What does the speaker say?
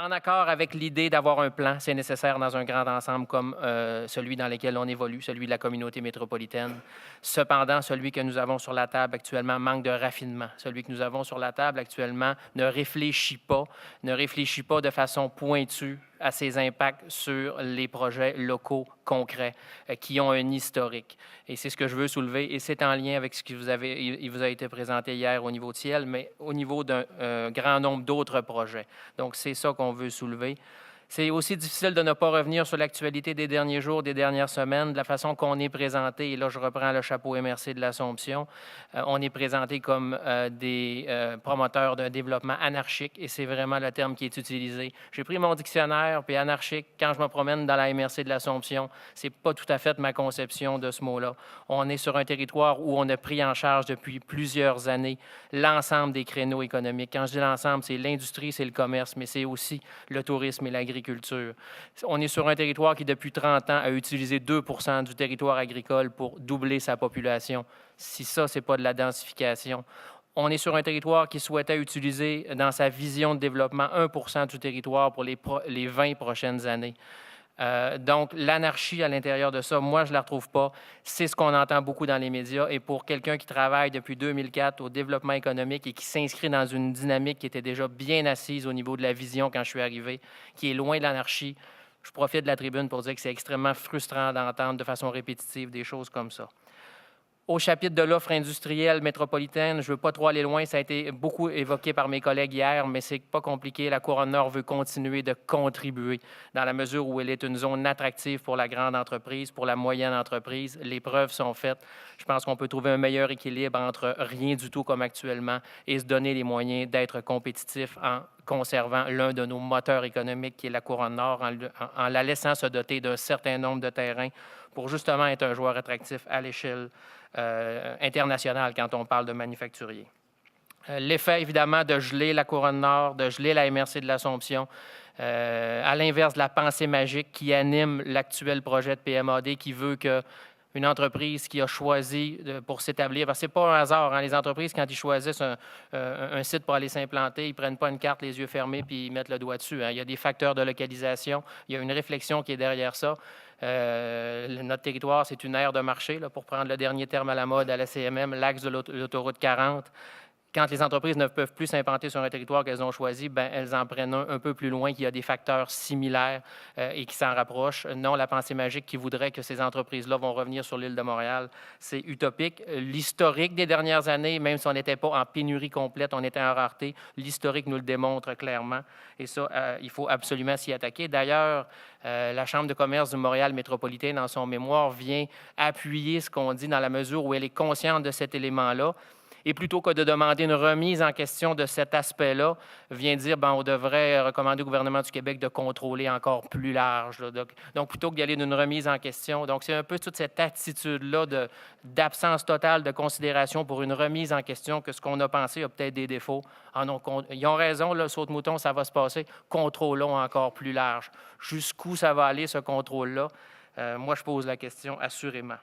En accord avec l'idée d'avoir un plan, c'est nécessaire dans un grand ensemble comme celui dans lequel on évolue, celui de la communauté métropolitaine. Cependant, celui que nous avons sur la table actuellement manque de raffinement. Celui que nous avons sur la table actuellement ne réfléchit pas de façon pointue à ses impacts sur les projets locaux concrets qui ont un historique. Et c'est ce que je veux soulever, et c'est en lien avec ce qui il vous a été présenté hier au niveau de Ciel, mais au niveau d'un grand nombre d'autres projets. Donc, c'est ça qu'on veut soulever. C'est aussi difficile de ne pas revenir sur l'actualité des derniers jours, des dernières semaines, de la façon qu'on est présenté. Et là, je reprends le chapeau MRC de l'Assomption. On est présenté comme des promoteurs d'un développement anarchique, et c'est vraiment le terme qui est utilisé. J'ai pris mon dictionnaire, puis anarchique, quand je me promène dans la MRC de l'Assomption, c'est pas tout à fait ma conception de ce mot-là. On est sur un territoire où on a pris en charge depuis plusieurs années l'ensemble des créneaux économiques. Quand je dis l'ensemble, c'est l'industrie, c'est le commerce, mais c'est aussi le tourisme et l'agriculture. On est sur un territoire qui, depuis 30 ans, a utilisé 2 du territoire agricole pour doubler sa population. Si ça, ce n'est pas de la densification. On est sur un territoire qui souhaitait utiliser, dans sa vision de développement, 1 du territoire pour les 20 prochaines années. Donc, l'anarchie à l'intérieur de ça, moi, je ne la retrouve pas. C'est ce qu'on entend beaucoup dans les médias. Et pour quelqu'un qui travaille depuis 2004 au développement économique et qui s'inscrit dans une dynamique qui était déjà bien assise au niveau de la vision quand je suis arrivé, qui est loin de l'anarchie, je profite de la tribune pour dire que c'est extrêmement frustrant d'entendre de façon répétitive des choses comme ça. Au chapitre de l'offre industrielle métropolitaine, je ne veux pas trop aller loin, ça a été beaucoup évoqué par mes collègues hier, mais c'est pas compliqué. La Couronne-Nord veut continuer de contribuer dans la mesure où elle est une zone attractive pour la grande entreprise, pour la moyenne entreprise. Les preuves sont faites. Je pense qu'on peut trouver un meilleur équilibre entre rien du tout comme actuellement et se donner les moyens d'être compétitif en conservant l'un de nos moteurs économiques qui est la Couronne-Nord, en la laissant se doter d'un certain nombre de terrains pour justement être un joueur attractif à l'échelle internationale quand on parle de manufacturier. L'effet, évidemment, de geler la Couronne-Nord, de geler la MRC de l'Assomption, à l'inverse de la pensée magique qui anime l'actuel projet de PMAD, qui veut que une entreprise qui a choisi pour s'établir, parce que ce n'est pas un hasard, hein, les entreprises, quand ils choisissent un site pour aller s'implanter, ils ne prennent pas une carte les yeux fermés puis ils mettent le doigt dessus. Hein. Il y a des facteurs de localisation, il y a une réflexion qui est derrière ça. Notre territoire, c'est une aire de marché, là, pour prendre le dernier terme à la mode à la CMM, l'axe de l'autoroute 40. Quand les entreprises ne peuvent plus s'implanter sur un territoire qu'elles ont choisi, bien, elles en prennent un peu plus loin, qu'il y a des facteurs similaires et qui s'en rapprochent. Non, la pensée magique qui voudrait que ces entreprises-là vont revenir sur l'île de Montréal, c'est utopique. L'historique des dernières années, même si on n'était pas en pénurie complète, on était en rareté, l'historique nous le démontre clairement. Et ça, il faut absolument s'y attaquer. D'ailleurs, la Chambre de commerce de Montréal métropolitain, dans son mémoire, vient appuyer ce qu'on dit dans la mesure où elle est consciente de cet élément-là. Et plutôt que de demander une remise en question de cet aspect-là, vient dire on devrait recommander au gouvernement du Québec de contrôler encore plus large. Là. Donc, plutôt que d'y aller d'une remise en question. Donc, c'est un peu toute cette attitude-là d'absence totale de considération pour une remise en question que ce qu'on a pensé a peut-être des défauts. Ils ont raison, là, saute-mouton, ça va se passer. Contrôlons encore plus large. Jusqu'où ça va aller, ce contrôle-là? Moi, je pose la question assurément.